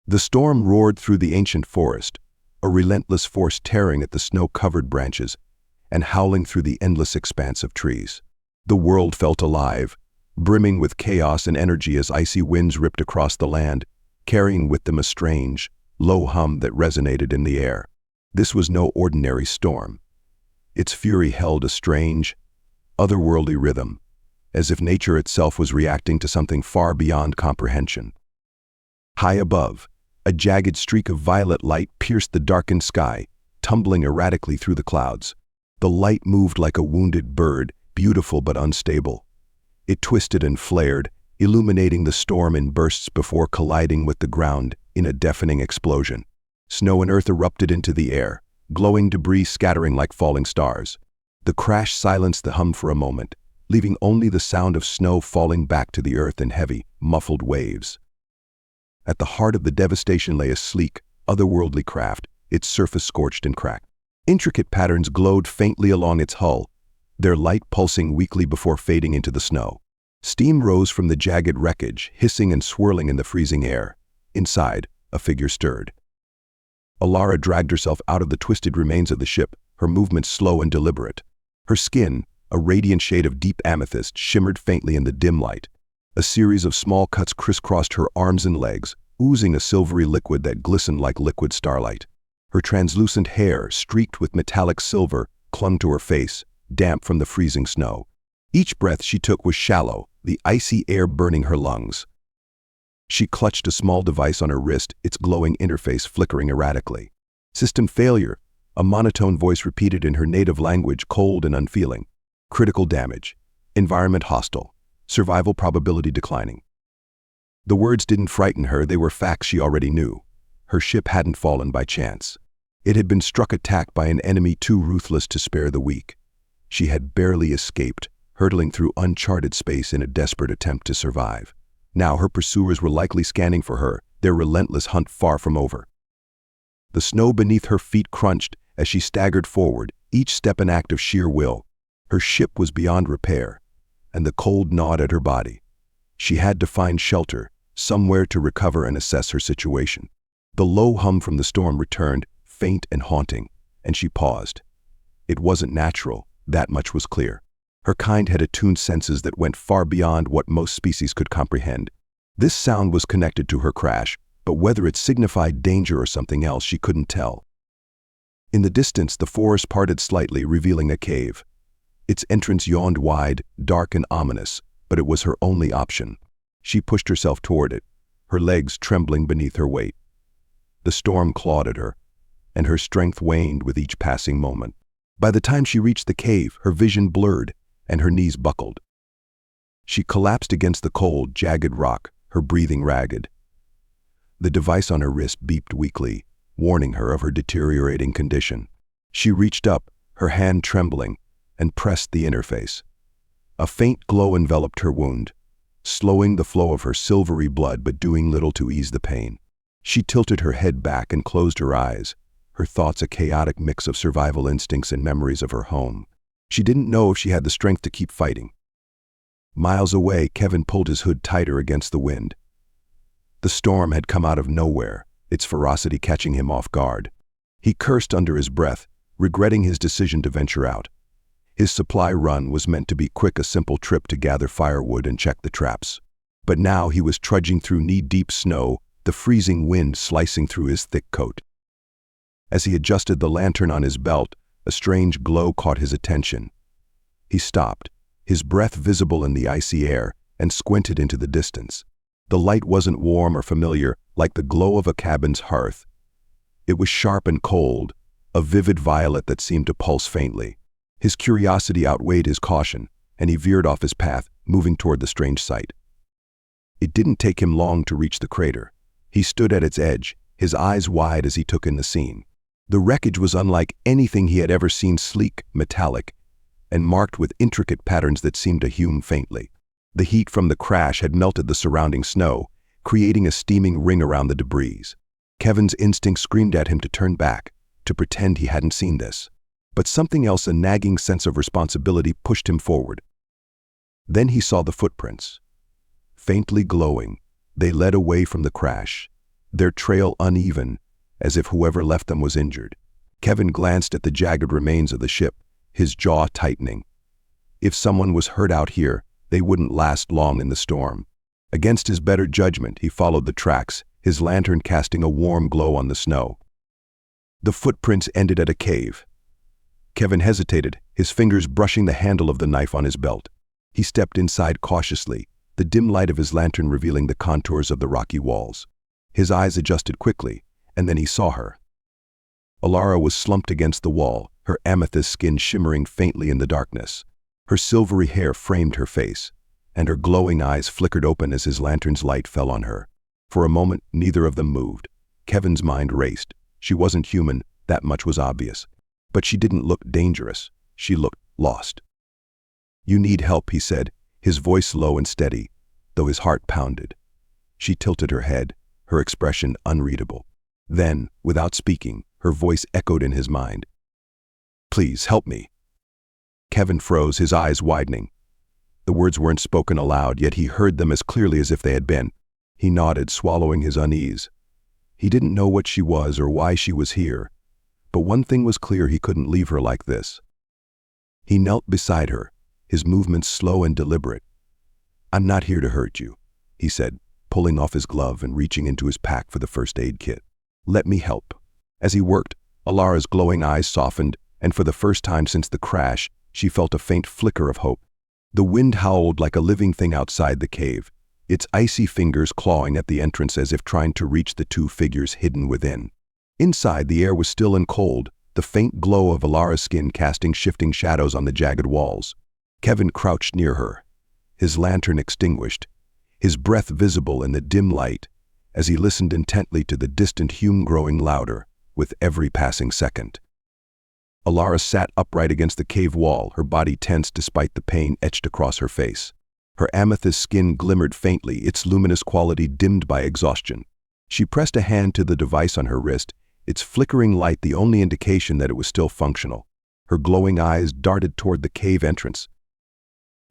The storm roared through the ancient forest, a relentless force tearing at the snow-covered branches and howling through the endless expanse of trees. The world felt alive, brimming with chaos and energy as icy winds ripped across the land, carrying with them a strange, low hum that resonated in the air. This was no ordinary storm. Its fury held a strange, otherworldly rhythm, as if nature itself was reacting to something far beyond comprehension. High above, a jagged streak of violet light pierced the darkened sky, tumbling erratically through the clouds. The light moved like a wounded bird, beautiful but unstable. It twisted and flared, illuminating the storm in bursts before colliding with the ground in a deafening explosion. Snow and earth erupted into the air, glowing debris scattering like falling stars. The crash silenced the hum for a moment, leaving only the sound of snow falling back to the earth in heavy, muffled waves. At the heart of the devastation lay a sleek, otherworldly craft, its surface scorched and cracked. Intricate patterns glowed faintly along its hull, their light pulsing weakly before fading into the snow. Steam rose from the jagged wreckage, hissing and swirling in the freezing air. Inside, a figure stirred. Alara dragged herself out of the twisted remains of the ship, her movements slow and deliberate. Her skin, a radiant shade of deep amethyst, shimmered faintly in the dim light. A series of small cuts crisscrossed her arms and legs, oozing a silvery liquid that glistened like liquid starlight. Her translucent hair, streaked with metallic silver, clung to her face, damp from the freezing snow. Each breath she took was shallow, the icy air burning her lungs. She clutched a small device on her wrist, its glowing interface flickering erratically. "System failure," a monotone voice repeated in her native language, cold and unfeeling. "Critical damage. Environment hostile. Survival probability declining." The words didn't frighten her, they were facts she already knew. Her ship hadn't fallen by chance. It had been struck attack by an enemy too ruthless to spare the weak. She had barely escaped, hurtling through uncharted space in a desperate attempt to survive. Now her pursuers were likely scanning for her, their relentless hunt far from over. The snow beneath her feet crunched as she staggered forward, each step an act of sheer will. Her ship was beyond repair, and the cold gnawed at her body. She had to find shelter, somewhere to recover and assess her situation. The low hum from the storm returned, faint and haunting, and she paused. It wasn't natural, that much was clear. Her kind had attuned senses that went far beyond what most species could comprehend. This sound was connected to her crash, but whether it signified danger or something else she couldn't tell. In the distance, the forest parted slightly, revealing a cave. Its entrance yawned wide, dark and ominous, but it was her only option. She pushed herself toward it, her legs trembling beneath her weight. The storm clawed at her, and her strength waned with each passing moment. By the time she reached the cave, her vision blurred, and her knees buckled. She collapsed against the cold, jagged rock, her breathing ragged. The device on her wrist beeped weakly, warning her of her deteriorating condition. She reached up, her hand trembling, and pressed the interface. A faint glow enveloped her wound, slowing the flow of her silvery blood but doing little to ease the pain. She tilted her head back and closed her eyes, her thoughts a chaotic mix of survival instincts and memories of her home. She didn't know if she had the strength to keep fighting. Miles away, Kevin pulled his hood tighter against the wind. The storm had come out of nowhere, its ferocity catching him off guard. He cursed under his breath, regretting his decision to venture out. His supply run was meant to be quick, a simple trip to gather firewood and check the traps. But now he was trudging through knee-deep snow, the freezing wind slicing through his thick coat. As he adjusted the lantern on his belt, a strange glow caught his attention. He stopped, his breath visible in the icy air, and squinted into the distance. The light wasn't warm or familiar, like the glow of a cabin's hearth. It was sharp and cold, a vivid violet that seemed to pulse faintly. His curiosity outweighed his caution, and he veered off his path, moving toward the strange sight. It didn't take him long to reach the crater. He stood at its edge, his eyes wide as he took in the scene. The wreckage was unlike anything he had ever seen, sleek, metallic, and marked with intricate patterns that seemed to hume faintly. The heat from the crash had melted the surrounding snow, creating a steaming ring around the debris. Kevin's instinct screamed at him to turn back, to pretend he hadn't seen this. But something else, a nagging sense of responsibility, pushed him forward. Then he saw the footprints. Faintly glowing, they led away from the crash, their trail uneven, as if whoever left them was injured. Kevin glanced at the jagged remains of the ship, his jaw tightening. If someone was hurt out here, they wouldn't last long in the storm. Against his better judgment, he followed the tracks, his lantern casting a warm glow on the snow. The footprints ended at a cave. Kevin hesitated, his fingers brushing the handle of the knife on his belt. He stepped inside cautiously, the dim light of his lantern revealing the contours of the rocky walls. His eyes adjusted quickly, and then he saw her. Alara was slumped against the wall, her amethyst skin shimmering faintly in the darkness. Her silvery hair framed her face, and her glowing eyes flickered open as his lantern's light fell on her. For a moment, neither of them moved. Kevin's mind raced. She wasn't human, that much was obvious. But she didn't look dangerous. She looked lost. "You need help," he said, his voice low and steady, though his heart pounded. She tilted her head, her expression unreadable. Then, without speaking, her voice echoed in his mind. "Please, help me." Kevin froze, his eyes widening. The words weren't spoken aloud, yet he heard them as clearly as if they had been. He nodded, swallowing his unease. He didn't know what she was or why she was here, but one thing was clear: he couldn't leave her like this. He knelt beside her, his movements slow and deliberate. "I'm not here to hurt you," he said, pulling off his glove and reaching into his pack for the first aid kit. "Let me help." As he worked, Alara's glowing eyes softened, and for the first time since the crash, she felt a faint flicker of hope. The wind howled like a living thing outside the cave, its icy fingers clawing at the entrance as if trying to reach the two figures hidden within. Inside, the air was still and cold, the faint glow of Alara's skin casting shifting shadows on the jagged walls. Kevin crouched near her, his lantern extinguished, his breath visible in the dim light, as he listened intently to the distant hum growing louder with every passing second. Alara sat upright against the cave wall, her body tense despite the pain etched across her face. Her amethyst skin glimmered faintly, its luminous quality dimmed by exhaustion. She pressed a hand to the device on her wrist, its flickering light the only indication that it was still functional. Her glowing eyes darted toward the cave entrance.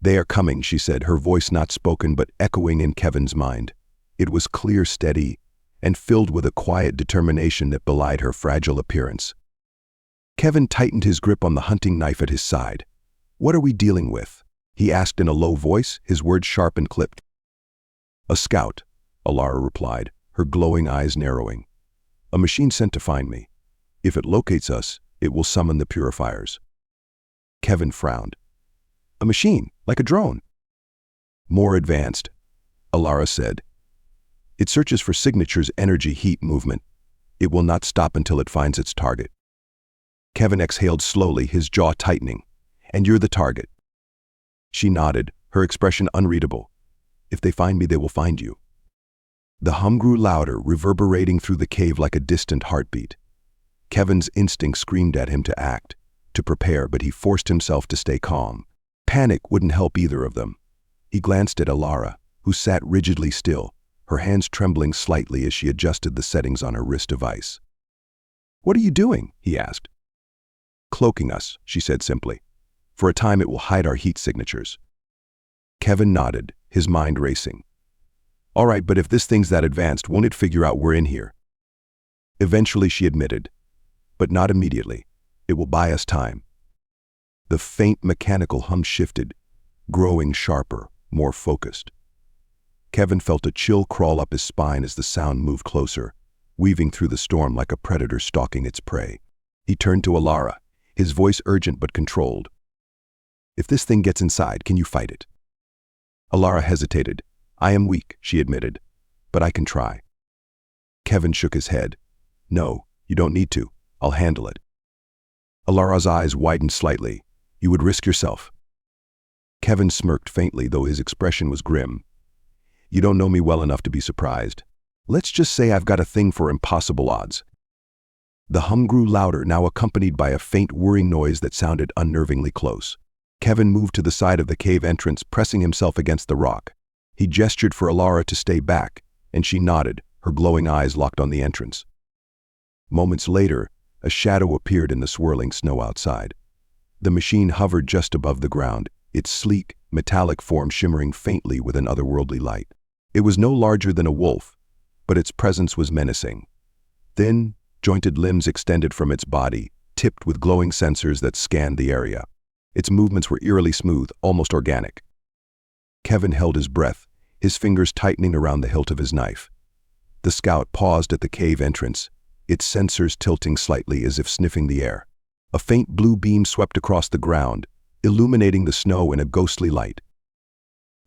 "They are coming," she said, her voice not spoken but echoing in Kevin's mind. It was clear, steady, and filled with a quiet determination that belied her fragile appearance. Kevin tightened his grip on the hunting knife at his side. "What are we dealing with?" he asked in a low voice, his words sharp and clipped. "A scout," Alara replied, her glowing eyes narrowing. "A machine sent to find me. If it locates us, it will summon the purifiers." Kevin frowned. "A machine, like a drone?" "More advanced," Alara said. "It searches for signatures, energy, heat, movement. It will not stop until it finds its target." Kevin exhaled slowly, his jaw tightening. "And you're the target." She nodded, her expression unreadable. "If they find me, they will find you." The hum grew louder, reverberating through the cave like a distant heartbeat. Kevin's instinct screamed at him to act, to prepare, but he forced himself to stay calm. Panic wouldn't help either of them. He glanced at Alara, who sat rigidly still, her hands trembling slightly as she adjusted the settings on her wrist device. "What are you doing?" he asked. "Cloaking us," she said simply. "For a time it will hide our heat signatures." Kevin nodded, his mind racing. "All right, but if this thing's that advanced, won't it figure out we're in here?" Eventually, she admitted. "But not immediately. It will buy us time." The faint mechanical hum shifted, growing sharper, more focused. Kevin felt a chill crawl up his spine as the sound moved closer, weaving through the storm like a predator stalking its prey. He turned to Alara, his voice urgent but controlled. "If this thing gets inside, can you fight it?" Alara hesitated. "I am weak," she admitted, "but I can try." Kevin shook his head. "No, you don't need to. I'll handle it." Alara's eyes widened slightly. "You would risk yourself?" Kevin smirked faintly, though his expression was grim. "You don't know me well enough to be surprised. Let's just say I've got a thing for impossible odds." The hum grew louder, now accompanied by a faint whirring noise that sounded unnervingly close. Kevin moved to the side of the cave entrance, pressing himself against the rock. He gestured for Alara to stay back, and she nodded, her glowing eyes locked on the entrance. Moments later, a shadow appeared in the swirling snow outside. The machine hovered just above the ground, its sleek, metallic form shimmering faintly with an otherworldly light. It was no larger than a wolf, but its presence was menacing. Thin, jointed limbs extended from its body, tipped with glowing sensors that scanned the area. Its movements were eerily smooth, almost organic. Kevin held his breath, his fingers tightening around the hilt of his knife. The scout paused at the cave entrance, its sensors tilting slightly as if sniffing the air. A faint blue beam swept across the ground, illuminating the snow in a ghostly light.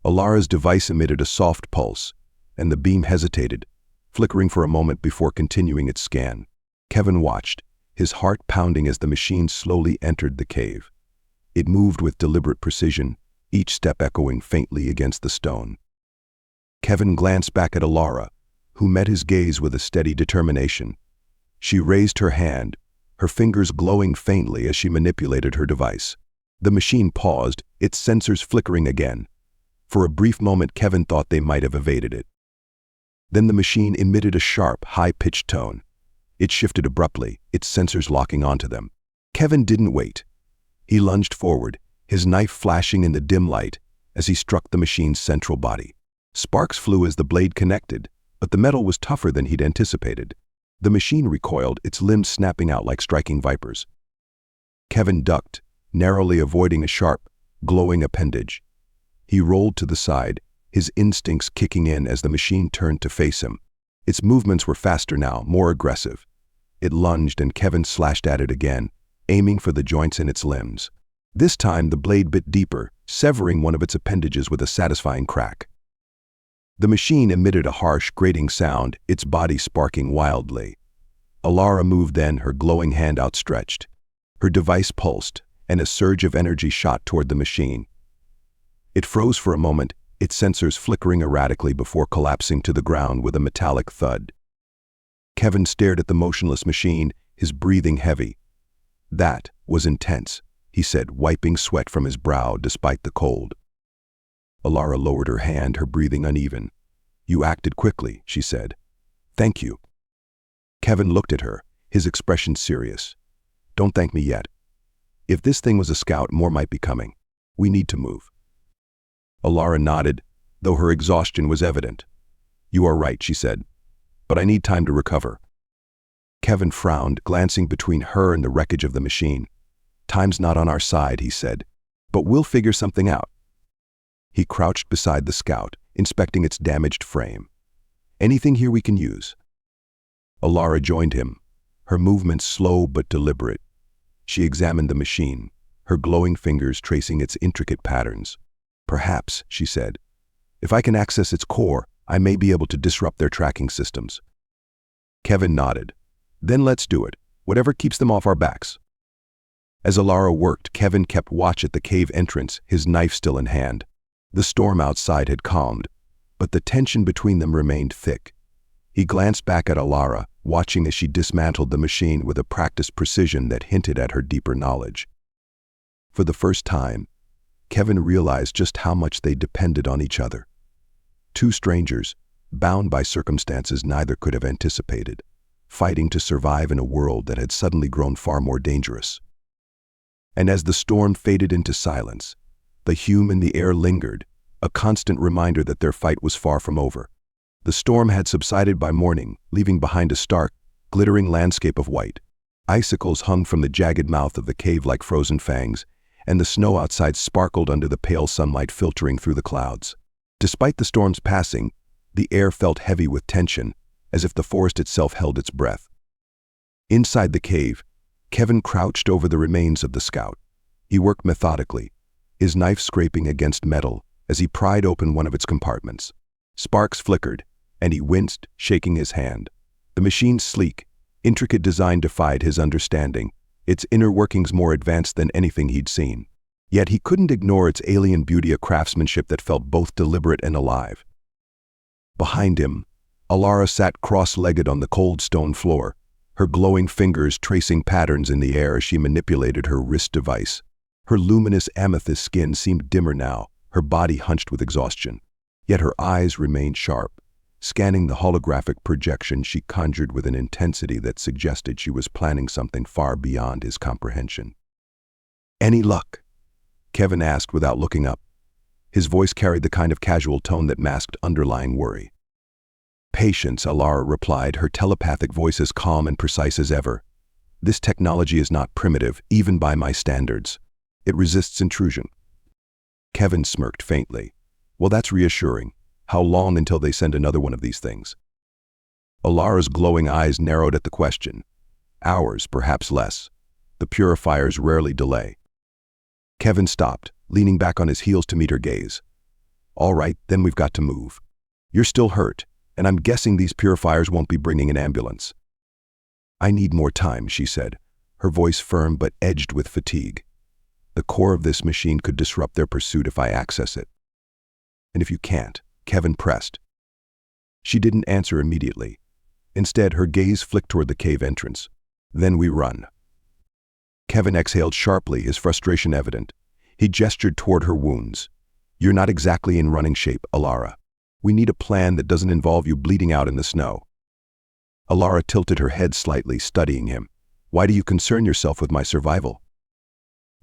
Alara's device emitted a soft pulse, and the beam hesitated, flickering for a moment before continuing its scan. Kevin watched, his heart pounding as the machine slowly entered the cave. It moved with deliberate precision, each step echoing faintly against the stone. Kevin glanced back at Alara, who met his gaze with a steady determination. She raised her hand, her fingers glowing faintly as she manipulated her device. The machine paused, its sensors flickering again. For a brief moment, Kevin thought they might have evaded it. Then the machine emitted a sharp, high-pitched tone. It shifted abruptly, its sensors locking onto them. Kevin didn't wait. He lunged forward, his knife flashing in the dim light as he struck the machine's central body. Sparks flew as the blade connected, but the metal was tougher than he'd anticipated. The machine recoiled, its limbs snapping out like striking vipers. Kevin ducked, narrowly avoiding a sharp, glowing appendage. He rolled to the side, his instincts kicking in as the machine turned to face him. Its movements were faster now, more aggressive. It lunged and Kevin slashed at it again, aiming for the joints in its limbs. This time the blade bit deeper, severing one of its appendages with a satisfying crack. The machine emitted a harsh, grating sound, its body sparking wildly. Alara moved then, her glowing hand outstretched. Her device pulsed, and a surge of energy shot toward the machine. It froze for a moment, its sensors flickering erratically before collapsing to the ground with a metallic thud. Kevin stared at the motionless machine, his breathing heavy. "That was intense," he said, wiping sweat from his brow despite the cold. Alara lowered her hand, her breathing uneven. "You acted quickly," she said. "Thank you." Kevin looked at her, his expression serious. "Don't thank me yet. If this thing was a scout, more might be coming. We need to move." Alara nodded, though her exhaustion was evident. "You are right," she said, "but I need time to recover." Kevin frowned, glancing between her and the wreckage of the machine. "Time's not on our side," he said, "but we'll figure something out." He crouched beside the scout, inspecting its damaged frame. "Anything here we can use?" Alara joined him, her movements slow but deliberate. She examined the machine, her glowing fingers tracing its intricate patterns. "Perhaps," she said, "if I can access its core, I may be able to disrupt their tracking systems." Kevin nodded. "Then let's do it, whatever keeps them off our backs." As Alara worked, Kevin kept watch at the cave entrance, his knife still in hand. The storm outside had calmed, but the tension between them remained thick. He glanced back at Alara, watching as she dismantled the machine with a practiced precision that hinted at her deeper knowledge. For the first time, Kevin realized just how much they depended on each other. Two strangers, bound by circumstances neither could have anticipated, fighting to survive in a world that had suddenly grown far more dangerous. And as the storm faded into silence, the hum in the air lingered, a constant reminder that their fight was far from over. The storm had subsided by morning, leaving behind a stark, glittering landscape of white. Icicles hung from the jagged mouth of the cave like frozen fangs, and the snow outside sparkled under the pale sunlight filtering through the clouds. Despite the storm's passing, the air felt heavy with tension, as if the forest itself held its breath. Inside the cave, Kevin crouched over the remains of the scout. He worked methodically, his knife scraping against metal as he pried open one of its compartments. Sparks flickered, and he winced, shaking his hand. The machine's sleek, intricate design defied his understanding, its inner workings more advanced than anything he'd seen. Yet he couldn't ignore its alien beauty, a craftsmanship that felt both deliberate and alive. Behind him, Alara sat cross-legged on the cold stone floor, her glowing fingers tracing patterns in the air as she manipulated her wrist device. Her luminous amethyst skin seemed dimmer now, her body hunched with exhaustion. Yet her eyes remained sharp, scanning the holographic projection she conjured with an intensity that suggested she was planning something far beyond his comprehension. "Any luck?" Kevin asked without looking up. His voice carried the kind of casual tone that masked underlying worry. Patience, Alara replied, her telepathic voice as calm and precise as ever. This technology is not primitive, even by my standards. It resists intrusion. Kevin smirked faintly. Well, that's reassuring. How long until they send another one of these things? Alara's glowing eyes narrowed at the question. Hours, perhaps less. The purifiers rarely delay. Kevin stopped, leaning back on his heels to meet her gaze. All right, then we've got to move. You're still hurt, and I'm guessing these purifiers won't be bringing an ambulance. I need more time, she said, her voice firm but edged with fatigue. The core of this machine could disrupt their pursuit if I access it. And if you can't, Kevin pressed. She didn't answer immediately. Instead, her gaze flicked toward the cave entrance. Then we run. Kevin exhaled sharply, his frustration evident. He gestured toward her wounds. You're not exactly in running shape, Alara. We need a plan that doesn't involve you bleeding out in the snow. Alara tilted her head slightly, studying him. Why do you concern yourself with my survival?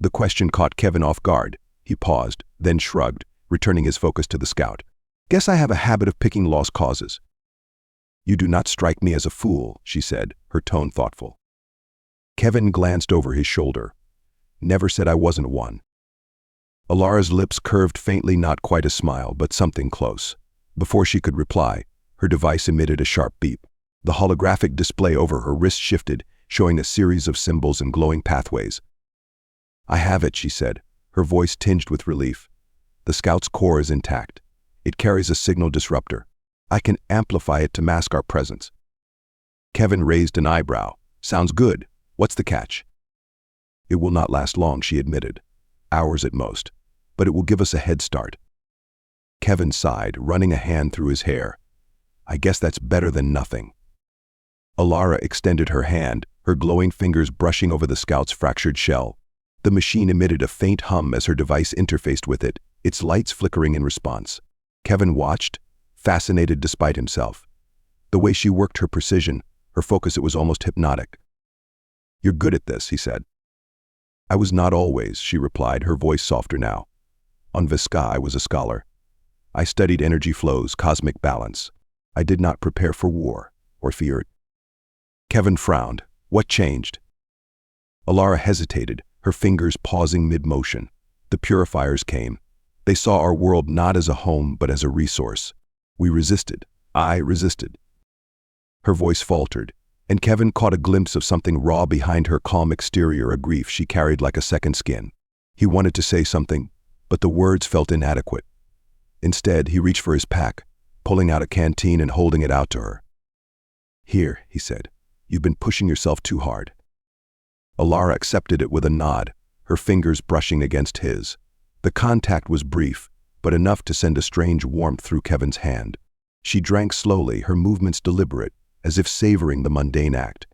The question caught Kevin off guard. He paused, then shrugged, returning his focus to the scout. Guess I have a habit of picking lost causes. You do not strike me as a fool, she said, her tone thoughtful. Kevin glanced over his shoulder. Never said I wasn't one. Alara's lips curved faintly, not quite a smile, but something close. Before she could reply, her device emitted a sharp beep. The holographic display over her wrist shifted, showing a series of symbols and glowing pathways. I have it, she said, her voice tinged with relief. The scout's core is intact. It carries a signal disruptor. I can amplify it to mask our presence. Kevin raised an eyebrow. Sounds good. What's the catch? It will not last long, she admitted. Hours at most. But it will give us a head start. Kevin sighed, running a hand through his hair. I guess that's better than nothing. Alara extended her hand, her glowing fingers brushing over the scout's fractured shell. The machine emitted a faint hum as her device interfaced with it, its lights flickering in response. Kevin watched, fascinated despite himself. The way she worked her precision, her focus, it was almost hypnotic. You're good at this, he said. I was not always, she replied, her voice softer now. On Visca, I was a scholar. I studied energy flows, cosmic balance. I did not prepare for war or fear it. Kevin frowned. What changed? Alara hesitated, her fingers pausing mid-motion. The purifiers came. They saw our world not as a home, but as a resource. We resisted. I resisted. Her voice faltered, and Kevin caught a glimpse of something raw behind her calm exterior, a grief she carried like a second skin. He wanted to say something, but the words felt inadequate. Instead, he reached for his pack, pulling out a canteen and holding it out to her. Here, he said, you've been pushing yourself too hard. Alara accepted it with a nod, her fingers brushing against his. The contact was brief, but enough to send a strange warmth through Kevin's hand. She drank slowly, her movements deliberate, as if savoring the mundane act.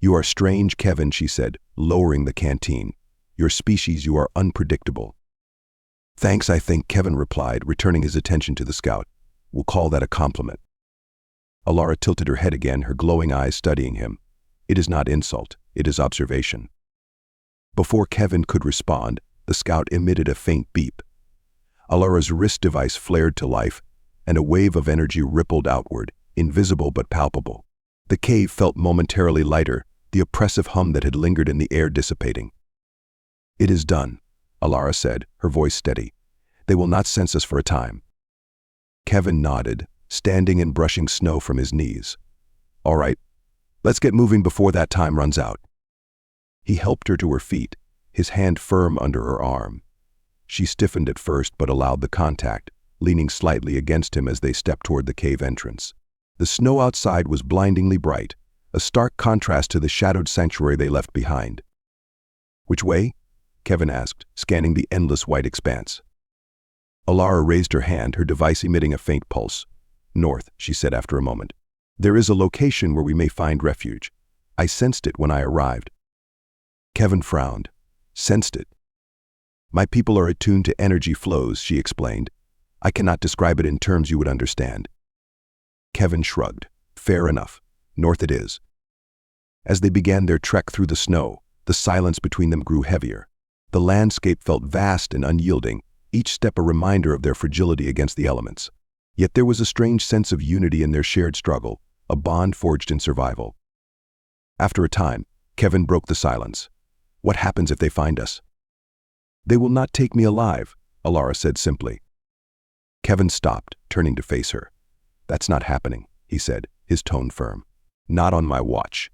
You are strange, Kevin, she said, lowering the canteen. Your species, you are unpredictable. Thanks, I think, Kevin replied, returning his attention to the scout. We'll call that a compliment. Alara tilted her head again, her glowing eyes studying him. It is not insult, it is observation. Before Kevin could respond, the scout emitted a faint beep. Alara's wrist device flared to life, and a wave of energy rippled outward, invisible but palpable. The cave felt momentarily lighter, the oppressive hum that had lingered in the air dissipating. It is done, Alara said, her voice steady. They will not sense us for a time. Kevin nodded, standing and brushing snow from his knees. All right, let's get moving before that time runs out. He helped her to her feet, his hand firm under her arm. She stiffened at first but allowed the contact, leaning slightly against him as they stepped toward the cave entrance. The snow outside was blindingly bright, a stark contrast to the shadowed sanctuary they left behind. Which way? Kevin asked, scanning the endless white expanse. Alara raised her hand, her device emitting a faint pulse. North, she said after a moment. There is a location where we may find refuge. I sensed it when I arrived. Kevin frowned. Sensed it. My people are attuned to energy flows, she explained. I cannot describe it in terms you would understand. Kevin shrugged. Fair enough. North it is. As they began their trek through the snow, the silence between them grew heavier. The landscape felt vast and unyielding, each step a reminder of their fragility against the elements. Yet there was a strange sense of unity in their shared struggle, a bond forged in survival. After a time, Kevin broke the silence. "What happens if they find us?" "They will not take me alive," Alara said simply. Kevin stopped, turning to face her. "That's not happening," he said, his tone firm. "Not on my watch."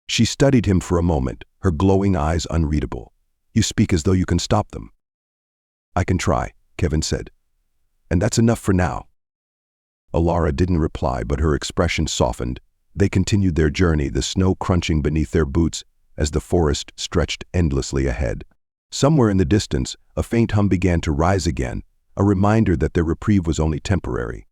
She studied him for a moment, her glowing eyes unreadable. "You speak as though you can stop them." "I can try," Kevin said. "And that's enough for now." Alara didn't reply, but her expression softened. They continued their journey, the snow crunching beneath their boots as the forest stretched endlessly ahead. Somewhere in the distance, a faint hum began to rise again, a reminder that their reprieve was only temporary.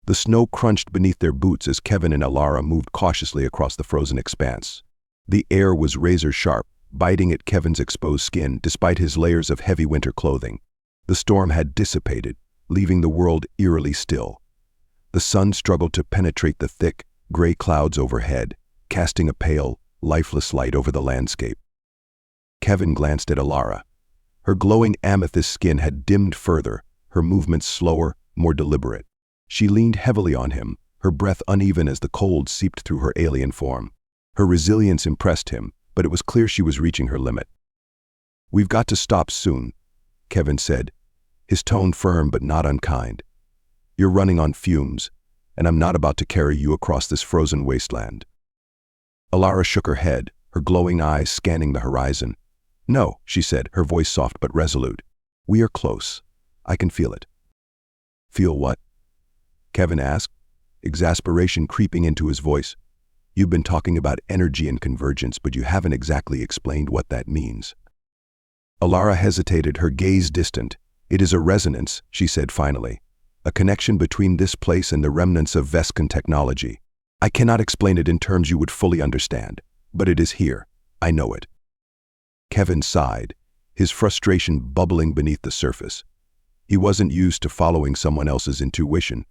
The snow crunched beneath their boots as Kevin and Alara moved cautiously across the frozen expanse. The air was razor-sharp, biting at Kevin's exposed skin despite his layers of heavy winter clothing. The storm had dissipated, leaving the world eerily still. The sun struggled to penetrate the thick, gray clouds overhead, casting a pale, lifeless light over the landscape. Kevin glanced at Alara. Her glowing amethyst skin had dimmed further, her movements slower, more deliberate. She leaned heavily on him, her breath uneven as the cold seeped through her alien form. Her resilience impressed him, but it was clear she was reaching her limit. "We've got to stop soon," Kevin said, his tone firm but not unkind. "You're running on fumes, and I'm not about to carry you across this frozen wasteland." Alara shook her head, her glowing eyes scanning the horizon. "No," she said, her voice soft but resolute. "We are close. I can feel it." "Feel what?" Kevin asked, exasperation creeping into his voice. "You've been talking about energy and convergence, but you haven't exactly explained what that means." Alara hesitated, her gaze distant. "It is a resonance," she said finally. "A connection between this place and the remnants of Vescan technology. I cannot explain it in terms you would fully understand, but it is here. I know it." Kevin sighed, his frustration bubbling beneath the surface. He wasn't used to following someone else's intuition,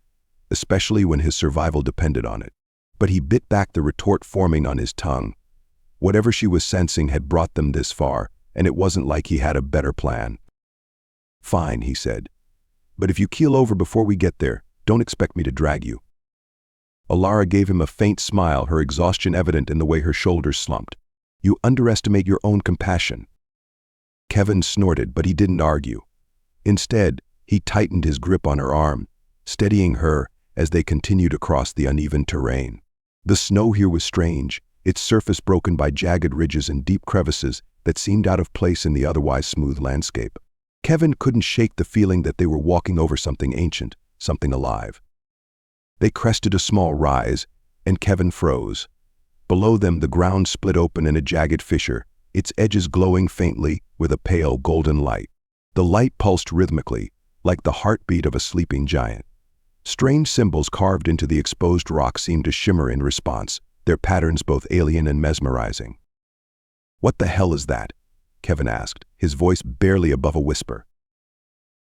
especially when his survival depended on it. But he bit back, the retort forming on his tongue. Whatever she was sensing had brought them this far, and it wasn't like he had a better plan. "Fine," he said. "But if you keel over before we get there, don't expect me to drag you." Alara gave him a faint smile, her exhaustion evident in the way her shoulders slumped. "You underestimate your own compassion." Kevin snorted, but he didn't argue. Instead, he tightened his grip on her arm, steadying her as they continued across the uneven terrain. The snow here was strange, its surface broken by jagged ridges and deep crevices that seemed out of place in the otherwise smooth landscape. Kevin couldn't shake the feeling that they were walking over something ancient, something alive. They crested a small rise, and Kevin froze. Below them, the ground split open in a jagged fissure, its edges glowing faintly with a pale golden light. The light pulsed rhythmically, like the heartbeat of a sleeping giant. Strange symbols carved into the exposed rock seemed to shimmer in response, their patterns both alien and mesmerizing. "What the hell is that?" Kevin asked, his voice barely above a whisper.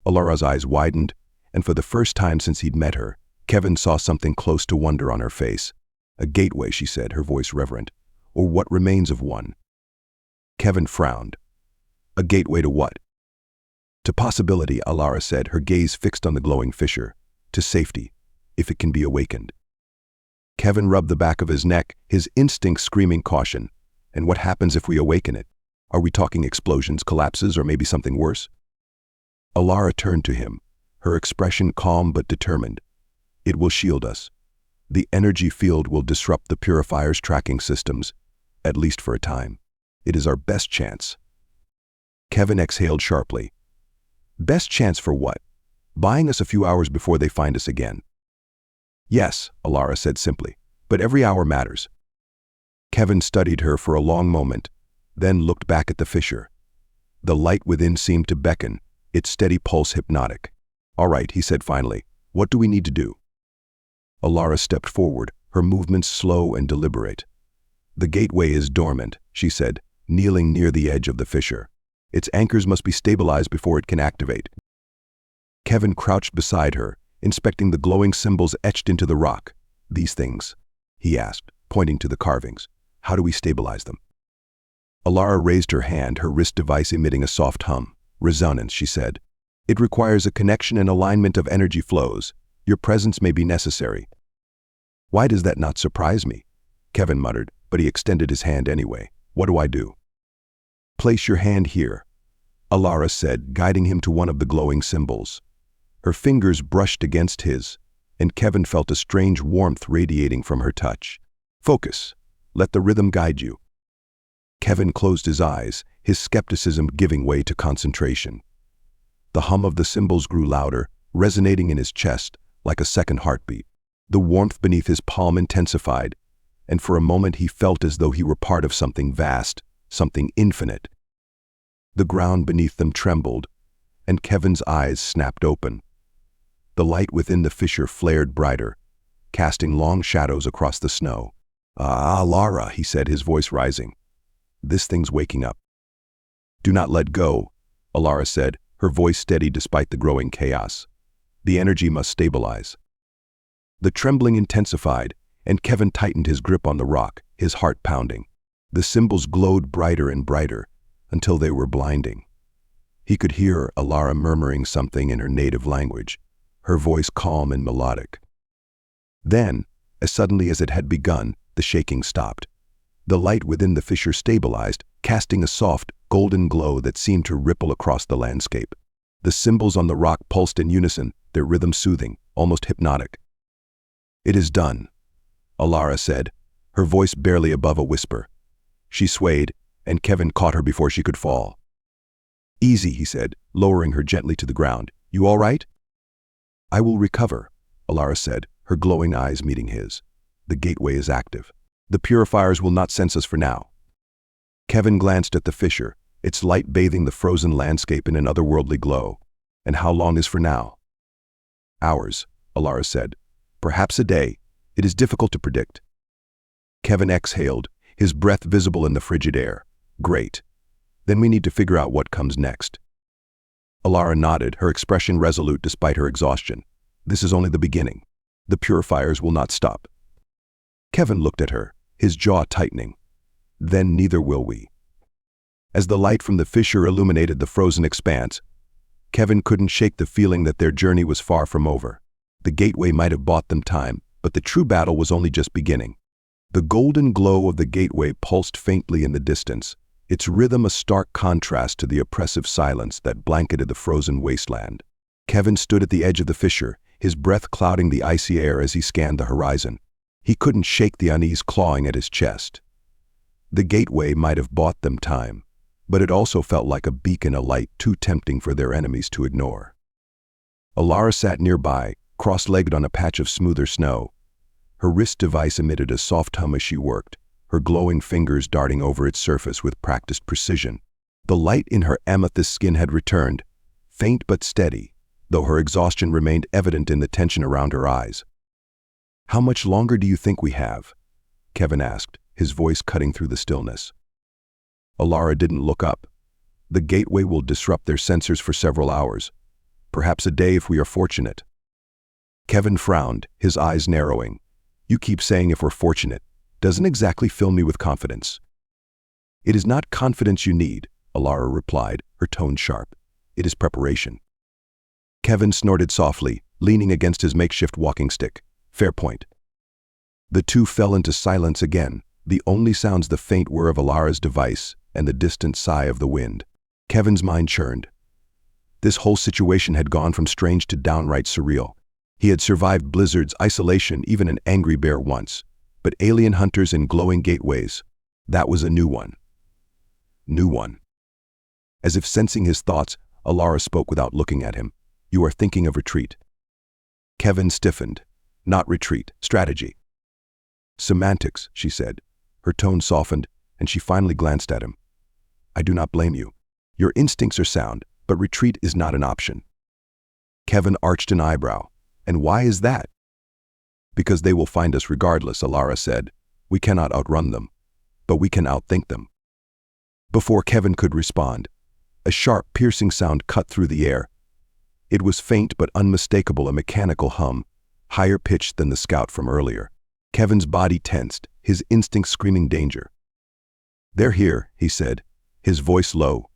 Alara's eyes widened, and for the first time since he'd met her, Kevin saw something close to wonder on her face. "A gateway," she said, her voice reverent. "Or what remains of one." Kevin frowned. "A gateway to what?" "To possibility," Alara said, her gaze fixed on the glowing fissure. "To safety, if it can be awakened." Kevin rubbed the back of his neck, his instincts screaming caution. "And what happens if we awaken it? Are we talking explosions, collapses, or maybe something worse?" Alara turned to him, her expression calm but determined. "It will shield us. The energy field will disrupt the purifier's tracking systems, at least for a time. It is our best chance." Kevin exhaled sharply. "Best chance for what? Buying us a few hours before they find us again." "Yes," Alara said simply, "but every hour matters." Kevin studied her for a long moment, then looked back at the fissure. The light within seemed to beckon, its steady pulse hypnotic. "All right," he said finally, "what do we need to do?" Alara stepped forward, her movements slow and deliberate. "The gateway is dormant," she said, kneeling near the edge of the fissure. "Its anchors must be stabilized before it can activate." Kevin crouched beside her, inspecting the glowing symbols etched into the rock. "These things?" he asked, pointing to the carvings. "How do we stabilize them?" Alara raised her hand, her wrist device emitting a soft hum. "Resonance," she said. "It requires a connection and alignment of energy flows. Your presence may be necessary." "Why does that not surprise me?" Kevin muttered, but he extended his hand anyway. "What do I do?" "Place your hand here," Alara said, guiding him to one of the glowing symbols. Her fingers brushed against his, and Kevin felt a strange warmth radiating from her touch. "Focus. Let the rhythm guide you." Kevin closed his eyes, his skepticism giving way to concentration. The hum of the cymbals grew louder, resonating in his chest like a second heartbeat. The warmth beneath his palm intensified, and for a moment he felt as though he were part of something vast, something infinite. The ground beneath them trembled, and Kevin's eyes snapped open. The light within the fissure flared brighter, casting long shadows across the snow. "Ah, Lara," he said, his voice rising. "This thing's waking up." "Do not let go," Alara said, her voice steady despite the growing chaos. "The energy must stabilize." The trembling intensified, and Kevin tightened his grip on the rock, his heart pounding. The symbols glowed brighter and brighter, until they were blinding. He could hear Alara murmuring something in her native language, her voice calm and melodic. Then, as suddenly as it had begun, the shaking stopped. The light within the fissure stabilized, casting a soft, golden glow that seemed to ripple across the landscape. The symbols on the rock pulsed in unison, their rhythm soothing, almost hypnotic. "It is done," Alara said, her voice barely above a whisper. She swayed, and Kevin caught her before she could fall. "Easy," he said, lowering her gently to the ground. "You all right?" "I will recover," Alara said, her glowing eyes meeting his. "The gateway is active. The purifiers will not sense us for now." Kevin glanced at the fissure, its light bathing the frozen landscape in an otherworldly glow. "And how long is for now?" "Hours," Alara said. "Perhaps a day. It is difficult to predict." Kevin exhaled, his breath visible in the frigid air. "Great. Then we need to figure out what comes next." Alara nodded, her expression resolute despite her exhaustion. "This is only the beginning. The purifiers will not stop." Kevin looked at her, his jaw tightening. "Then neither will we." As the light from the fissure illuminated the frozen expanse, Kevin couldn't shake the feeling that their journey was far from over. The gateway might have bought them time, but the true battle was only just beginning. The golden glow of the gateway pulsed faintly in the distance, its rhythm a stark contrast to the oppressive silence that blanketed the frozen wasteland. Kevin stood at the edge of the fissure, his breath clouding the icy air as he scanned the horizon. He couldn't shake the unease clawing at his chest. The gateway might have bought them time, but it also felt like a beacon of light too tempting for their enemies to ignore. Alara sat nearby, cross-legged on a patch of smoother snow. Her wrist device emitted a soft hum as she worked, her glowing fingers darting over its surface with practiced precision. The light in her amethyst skin had returned, faint but steady, though her exhaustion remained evident in the tension around her eyes. "How much longer do you think we have?" Kevin asked, his voice cutting through the stillness. Alara didn't look up. "The gateway will disrupt their sensors for several hours. Perhaps a day if we are fortunate." Kevin frowned, his eyes narrowing. "You keep saying if we're fortunate. Doesn't exactly fill me with confidence." "It is not confidence you need," Alara replied, her tone sharp. "It is preparation." Kevin snorted softly, leaning against his makeshift walking stick. "Fair point." The two fell into silence again, the only sounds the faint whir of Alara's device and the distant sigh of the wind. Kevin's mind churned. This whole situation had gone from strange to downright surreal. He had survived blizzards, isolation, even an angry bear once. But alien hunters and glowing gateways, that was a new one. New one. As if sensing his thoughts, Alara spoke without looking at him. "You are thinking of retreat." Kevin stiffened. "Not retreat, strategy." "Semantics," she said. Her tone softened, and she finally glanced at him. "I do not blame you. Your instincts are sound, but retreat is not an option." Kevin arched an eyebrow. "And why is that?" "Because they will find us regardless," Alara said. "We cannot outrun them, but we can outthink them." Before Kevin could respond, a sharp, piercing sound cut through the air. It was faint but unmistakable, a mechanical hum, higher pitched than the scout from earlier. Kevin's body tensed, his instincts screaming danger. "They're here," he said, his voice low.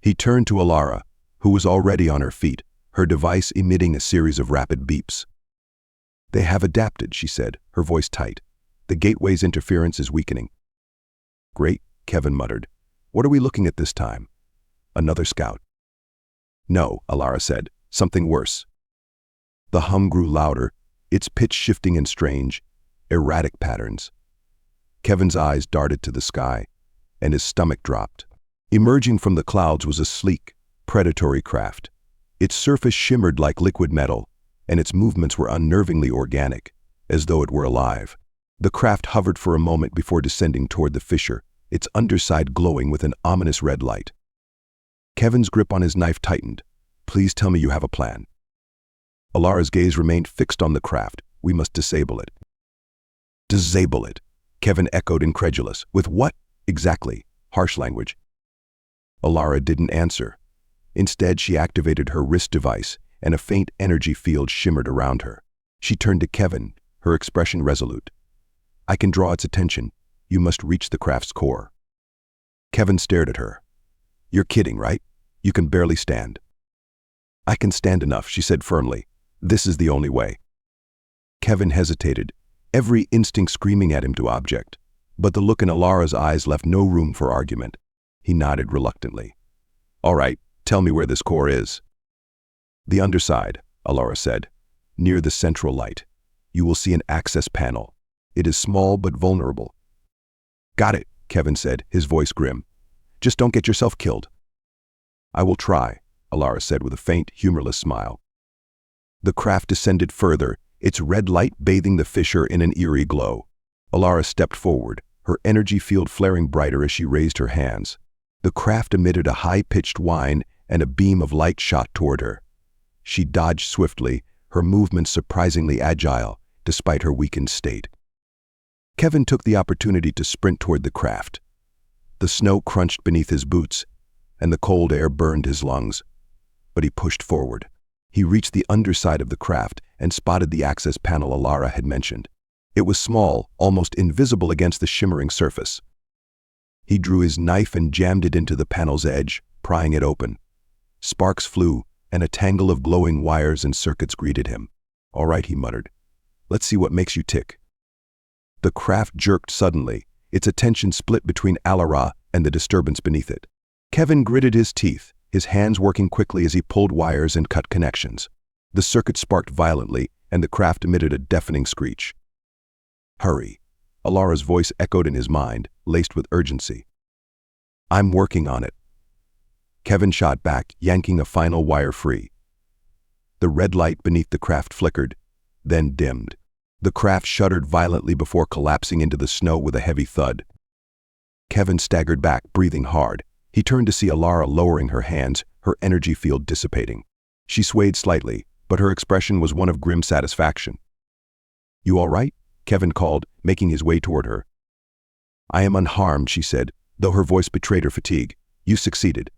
He turned to Alara, who was already on her feet, her device emitting a series of rapid beeps. They have adapted, she said, her voice tight. The gateway's interference is weakening. Great, Kevin muttered. What are we looking at this time? Another scout. No, Alara said. Something worse. The hum grew louder, its pitch shifting in strange, erratic patterns. Kevin's eyes darted to the sky, and his stomach dropped. Emerging from the clouds was a sleek, predatory craft. Its surface shimmered like liquid metal, and its movements were unnervingly organic, as though it were alive. The craft hovered for a moment before descending toward the fissure, its underside glowing with an ominous red light. Kevin's grip on his knife tightened. Please tell me you have a plan. Alara's gaze remained fixed on the craft. We must disable it. Disable it, Kevin echoed incredulous. With what, exactly? Harsh language. Alara didn't answer. Instead, she activated her wrist device, and a faint energy field shimmered around her. She turned to Kevin, her expression resolute. I can draw its attention. You must reach the craft's core. Kevin stared at her. You're kidding, right? You can barely stand. I can stand enough, she said firmly. This is the only way. Kevin hesitated, every instinct screaming at him to object. But the look in Alara's eyes left no room for argument. He nodded reluctantly. All right, tell me where this core is. The underside, Alara said. Near the central light. You will see an access panel. It is small but vulnerable. Got it, Kevin said, his voice grim. Just don't get yourself killed. I will try, Alara said with a faint, humorless smile. The craft descended further, its red light bathing the fissure in an eerie glow. Alara stepped forward, her energy field flaring brighter as she raised her hands. The craft emitted a high-pitched whine, and a beam of light shot toward her. She dodged swiftly, her movements surprisingly agile, despite her weakened state. Kevin took the opportunity to sprint toward the craft. The snow crunched beneath his boots, and the cold air burned his lungs. But he pushed forward. He reached the underside of the craft and spotted the access panel Alara had mentioned. It was small, almost invisible against the shimmering surface. He drew his knife and jammed it into the panel's edge, prying it open. Sparks flew, and a tangle of glowing wires and circuits greeted him. All right, he muttered. Let's see what makes you tick. The craft jerked suddenly, its attention split between Alara and the disturbance beneath it. Kevin gritted his teeth, his hands working quickly as he pulled wires and cut connections. The circuit sparked violently, and the craft emitted a deafening screech. Hurry, Alara's voice echoed in his mind, laced with urgency. I'm working on it. Kevin shot back, yanking a final wire free. The red light beneath the craft flickered, then dimmed. The craft shuddered violently before collapsing into the snow with a heavy thud. Kevin staggered back, breathing hard. He turned to see Alara lowering her hands, her energy field dissipating. She swayed slightly, but her expression was one of grim satisfaction. You all right? Kevin called, making his way toward her. I am unharmed, she said, though her voice betrayed her fatigue. You succeeded.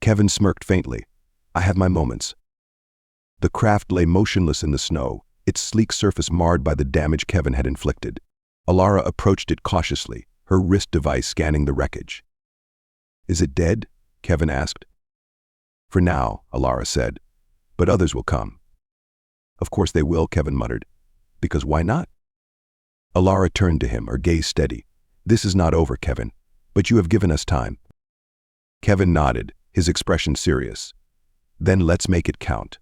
Kevin smirked faintly. I have my moments. The craft lay motionless in the snow, its sleek surface marred by the damage Kevin had inflicted. Alara approached it cautiously, her wrist device scanning the wreckage. Is it dead? Kevin asked. For now, Alara said, but others will come. Of course they will, Kevin muttered. Because why not? Alara turned to him, her gaze steady. This is not over, Kevin, but you have given us time. Kevin nodded, his expression serious. Then let's make it count.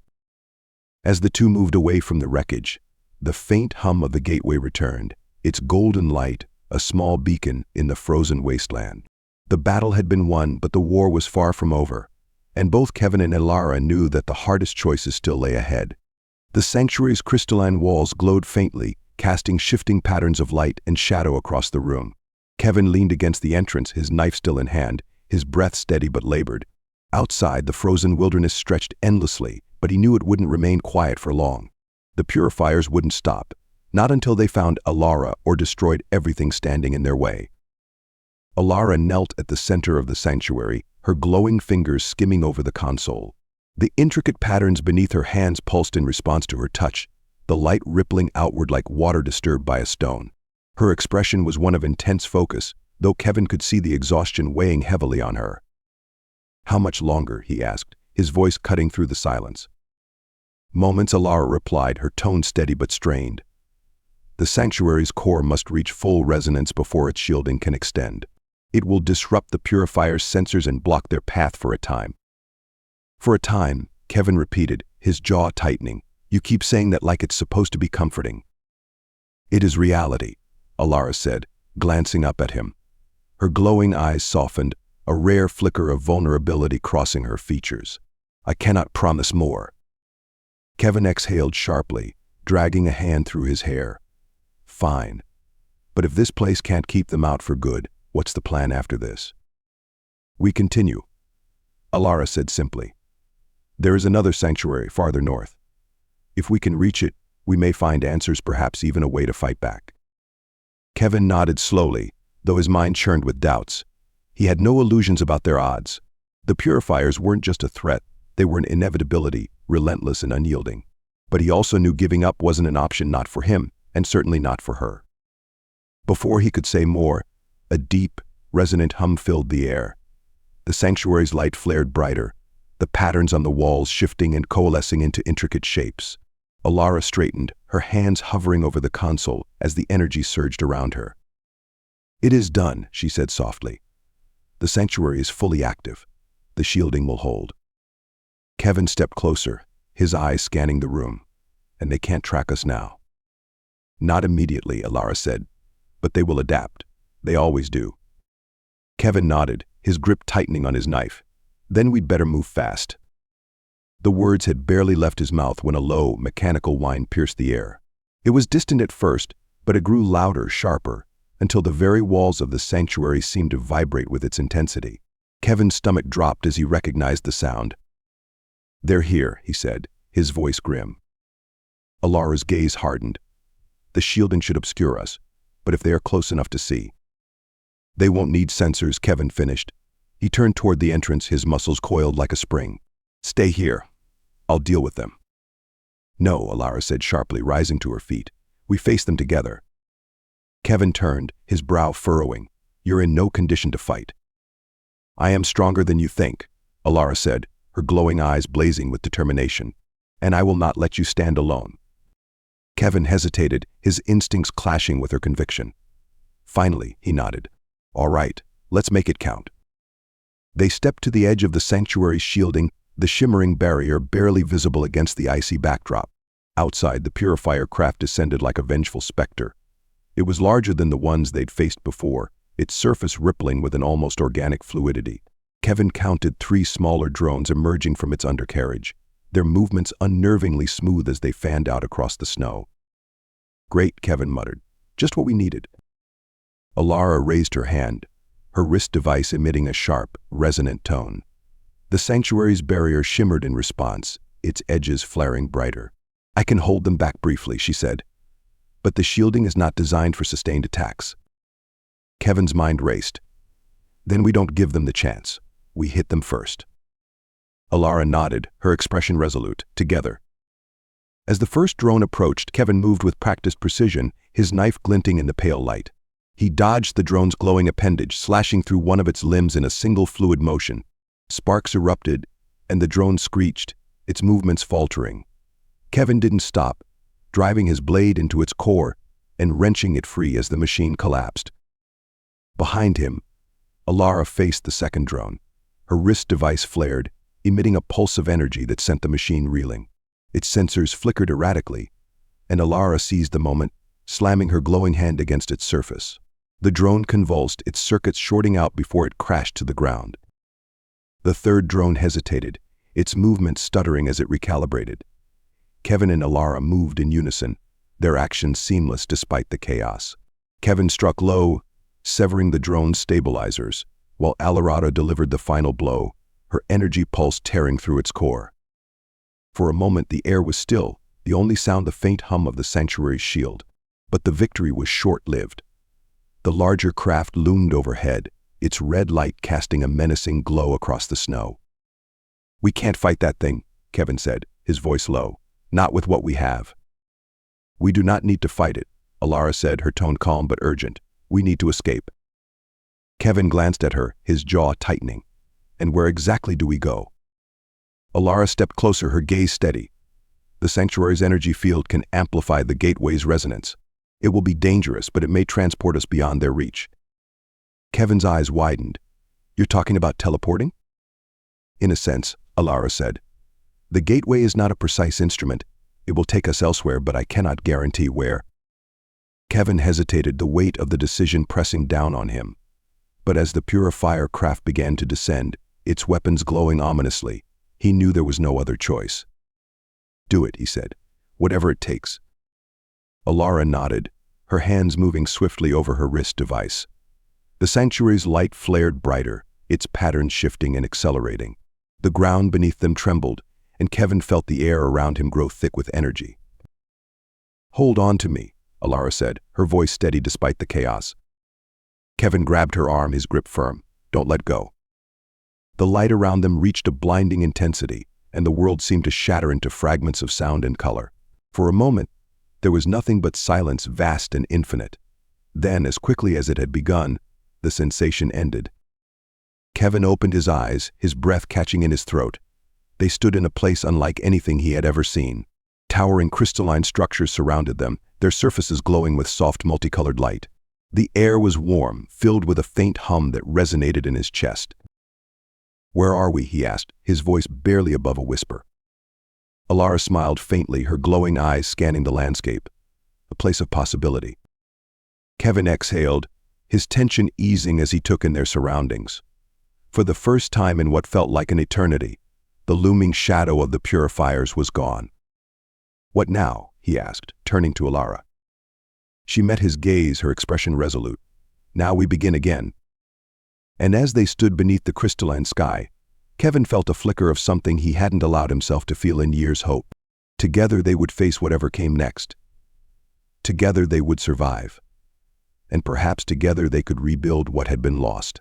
As the two moved away from the wreckage, the faint hum of the gateway returned, its golden light, a small beacon in the frozen wasteland. The battle had been won, but the war was far from over, and both Kevin and Alara knew that the hardest choices still lay ahead. The sanctuary's crystalline walls glowed faintly, casting shifting patterns of light and shadow across the room. Kevin leaned against the entrance, his knife still in hand, his breath steady but labored. Outside, the frozen wilderness stretched endlessly, but he knew it wouldn't remain quiet for long. The purifiers wouldn't stop, not until they found Alara or destroyed everything standing in their way. Alara knelt at the center of the sanctuary, her glowing fingers skimming over the console. The intricate patterns beneath her hands pulsed in response to her touch, the light rippling outward like water disturbed by a stone. Her expression was one of intense focus, though Kevin could see the exhaustion weighing heavily on her. How much longer? He asked, his voice cutting through the silence. Moments, Alara replied, her tone steady but strained. The sanctuary's core must reach full resonance before its shielding can extend. It will disrupt the purifier's sensors and block their path for a time. For a time, Kevin repeated, his jaw tightening. You keep saying that like it's supposed to be comforting. It is reality, Alara said, glancing up at him. Her glowing eyes softened, a rare flicker of vulnerability crossing her features. I cannot promise more. Kevin exhaled sharply, dragging a hand through his hair. Fine. But if this place can't keep them out for good, what's the plan after this? We continue, Alara said simply. There is another sanctuary farther north. If we can reach it, we may find answers, perhaps even a way to fight back. Kevin nodded slowly, though his mind churned with doubts. He had no illusions about their odds. The purifiers weren't just a threat, they were an inevitability, relentless and unyielding. But he also knew giving up wasn't an option, not for him, and certainly not for her. Before he could say more, a deep, resonant hum filled the air. The sanctuary's light flared brighter, the patterns on the walls shifting and coalescing into intricate shapes. Alara straightened, her hands hovering over the console as the energy surged around her. It is done, she said softly. The sanctuary is fully active. The shielding will hold. Kevin stepped closer, his eyes scanning the room. And they can't track us now. Not immediately, Alara said, but they will adapt. They always do. Kevin nodded, his grip tightening on his knife. Then we'd better move fast. The words had barely left his mouth when a low, mechanical whine pierced the air. It was distant at first, but it grew louder, sharper, until the very walls of the sanctuary seemed to vibrate with its intensity. Kevin's stomach dropped as he recognized the sound. They're here, he said, his voice grim. Alara's gaze hardened. The shielding should obscure us, but if they are close enough to see. They won't need sensors, Kevin finished. He turned toward the entrance, his muscles coiled like a spring. Stay here. I'll deal with them. No, Alara said sharply, rising to her feet. We face them together. Kevin turned, his brow furrowing. You're in no condition to fight. I am stronger than you think, Alara said, her glowing eyes blazing with determination. And I will not let you stand alone. Kevin hesitated, his instincts clashing with her conviction. Finally, he nodded. All right, let's make it count. They stepped to the edge of the sanctuary's shielding, the shimmering barrier barely visible against the icy backdrop. Outside, the purifier craft descended like a vengeful specter. It was larger than the ones they'd faced before, its surface rippling with an almost organic fluidity. Kevin counted 3 smaller drones emerging from its undercarriage, their movements unnervingly smooth as they fanned out across the snow. Great, Kevin muttered. Just what we needed. Alara raised her hand, her wrist device emitting a sharp, resonant tone. The sanctuary's barrier shimmered in response, its edges flaring brighter. I can hold them back briefly, she said. But the shielding is not designed for sustained attacks. Kevin's mind raced. Then we don't give them the chance. We hit them first. Alara nodded, her expression resolute. Together. As the first drone approached, Kevin moved with practiced precision, his knife glinting in the pale light. He dodged the drone's glowing appendage, slashing through one of its limbs in a single fluid motion. Sparks erupted, and the drone screeched, its movements faltering. Kevin didn't stop, driving his blade into its core and wrenching it free as the machine collapsed. Behind him, Alara faced the second drone. Her wrist device flared, emitting a pulse of energy that sent the machine reeling. Its sensors flickered erratically, and Alara seized the moment, slamming her glowing hand against its surface. The drone convulsed, its circuits shorting out before it crashed to the ground. The third drone hesitated, its movement stuttering as it recalibrated. Kevin and Alara moved in unison, their actions seamless despite the chaos. Kevin struck low, severing the drone's stabilizers, while Alara delivered the final blow, her energy pulse tearing through its core. For a moment the air was still, the only sound the faint hum of the sanctuary's shield. But the victory was short-lived. The larger craft loomed overhead, its red light casting a menacing glow across the snow. We can't fight that thing, Kevin said, his voice low. Not with what we have. We do not need to fight it, Alara said, her tone calm but urgent. We need to escape. Kevin glanced at her, his jaw tightening. And where exactly do we go? Alara stepped closer, her gaze steady. The sanctuary's energy field can amplify the gateway's resonance. It will be dangerous, but it may transport us beyond their reach. Kevin's eyes widened. You're talking about teleporting? In a sense, Alara said. The gateway is not a precise instrument. It will take us elsewhere, but I cannot guarantee where. Kevin hesitated, the weight of the decision pressing down on him. But as the purifier craft began to descend, its weapons glowing ominously, he knew there was no other choice. Do it, he said. Whatever it takes. Alara nodded, her hands moving swiftly over her wrist device. The sanctuary's light flared brighter, its patterns shifting and accelerating. The ground beneath them trembled, and Kevin felt the air around him grow thick with energy. Hold on to me, Alara said, her voice steady despite the chaos. Kevin grabbed her arm, his grip firm. Don't let go. The light around them reached a blinding intensity, and the world seemed to shatter into fragments of sound and color. For a moment, there was nothing but silence, vast and infinite. Then, as quickly as it had begun, the sensation ended. Kevin opened his eyes, his breath catching in his throat. They stood in a place unlike anything he had ever seen. Towering crystalline structures surrounded them, their surfaces glowing with soft multicolored light. The air was warm, filled with a faint hum that resonated in his chest. Where are we? He asked, his voice barely above a whisper. Alara smiled faintly, her glowing eyes scanning the landscape. A place of possibility. Kevin exhaled, his tension easing as he took in their surroundings. For the first time in what felt like an eternity, the looming shadow of the purifiers was gone. What now? He asked, turning to Alara. She met his gaze, her expression resolute. Now we begin again. And as they stood beneath the crystalline sky, Kevin felt a flicker of something he hadn't allowed himself to feel in years: hope. Together they would face whatever came next. Together they would survive. And perhaps together they could rebuild what had been lost.